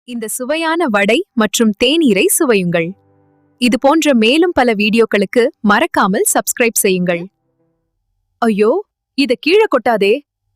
இந்த சுவையான வடை மற்றும் தேநீரை சுவையுங்கள். இது போன்ற மேலும் பல வீடியோக்களுக்கு மறக்காமல் சப்ஸ்கிரைப் செய்யுங்கள். ஐயோ, இத கீழே கொட்டாதே.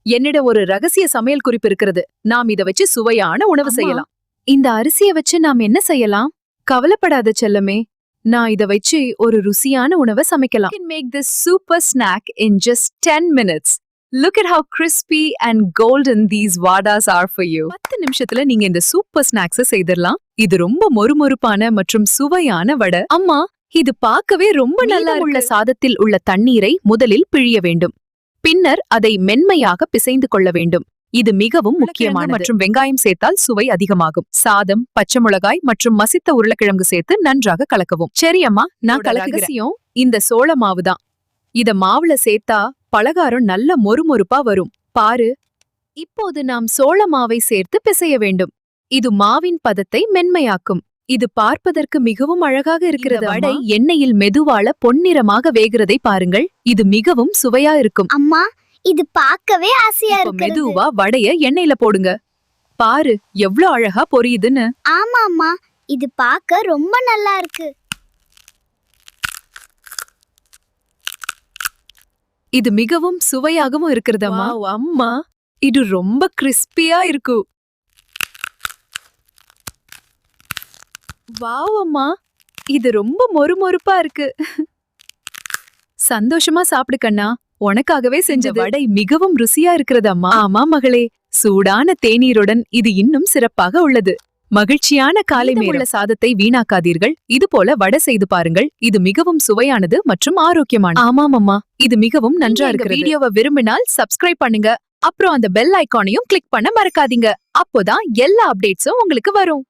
என்னிடம் ஒரு ரகசிய சமையல் குறிப்பு இருக்கிறது. நாம் இத வச்சு சுவையான உணவு செய்யலாம். இந்த அரிசிய வச்சு நாம் என்ன செய்யலாம்? கவலைப்படாத செல்லமே, நான் இத வச்சு ஒரு ருசியான உணவை சமைக்கலாம். You can make this super snack in just 10 minutes. Look at how crispy and golden these vadas are for you. 10 நிமிஷத்துல நீங்க இந்த சூப்பர் ஸ்நாக்ஸ் செய்திரலாம். இது ரொம்ப மொறுமொறுப்பான மற்றும் சுவையான வடை. அம்மா, இது பார்க்கவே ரொம்ப நல்லா உள்ள சாதத்தில் உள்ள தண்ணீரை முதலில் பிழிய வேண்டும். பின்னர் அதை மென்மையாக பிசைந்து கொள்ள வேண்டும். இது மிகவும் முக்கியமானது. மற்றும் வெங்காயம் சேர்த்தால் சுவை அதிகமாகும். சாதம், பச்சை மிளகாய் மற்றும் மசித்த உருளைக்கிழங்கு சேர்த்து நன்றாக கலக்கவும். சரி அம்மா, நான் கலக்குகிறேன். இந்த சோள மாவு தான். இத மாவுல சேர்த்தா பலகாரம் நல்ல மொறுமொறுப்பா வரும். பாரு, இப்போது நாம் சோள மாவை சேர்த்து பிசைய வேண்டும். இது மாவின் பதத்தை மென்மையாக்கும். இது பார்ப்பதற்கு மிகவும் அழகாக இருக்கிறது. வடை எண்ணெயில் மெதுவாள பொன்னிறமாக வேகிறதை பாருங்கள். இது மிகவும் சுவையா இருக்கும். அம்மா, இது பார்க்கவே ஆசையா இருக்கு. மெதுவா வடைய எண்ணெயில போடுங்க. பாரு, எவ்ளோ அழகா பொரியுதுன்னு. ஆமா அம்மா, இது பார்க்க ரொம்ப நல்லா இருக்கு. இது மிகவும் சுவையாகவும் இருக்கிறதம்மா. அம்மா, இது ரொம்ப கிறிஸ்பியா இருக்கு. வாவ் அம்மா, இது ரொம்ப மொறுமொறுப்பா இருக்கு. சந்தோஷமா சாப்பிடு கண்ணா. உனக்காகவே செஞ்ச வடை மிகவும் ருசியா இருக்கிறது அம்மா. ஆமா மகளே, சூடான தேநீருடன் இது இன்னும் சிறப்பாக உள்ளது. மகிழ்ச்சியான காலை உள்ள சாதத்தை வீணாக்காதீர்கள். இது போல வடை செய்து பாருங்கள். இது மிகவும் சுவையானது மற்றும் ஆரோக்கியமானது. ஆமாம் அம்மா, இது மிகவும் நன்றா இருக்கு. வீடியோவை விரும்பினால் சப்ஸ்கிரைப் பண்ணுங்க. அப்புறம் அந்த பெல் ஐகானையும் கிளிக் பண்ண மறக்காதீங்க. அப்போதான் எல்லா அப்டேட்ஸும் உங்களுக்கு வரும்.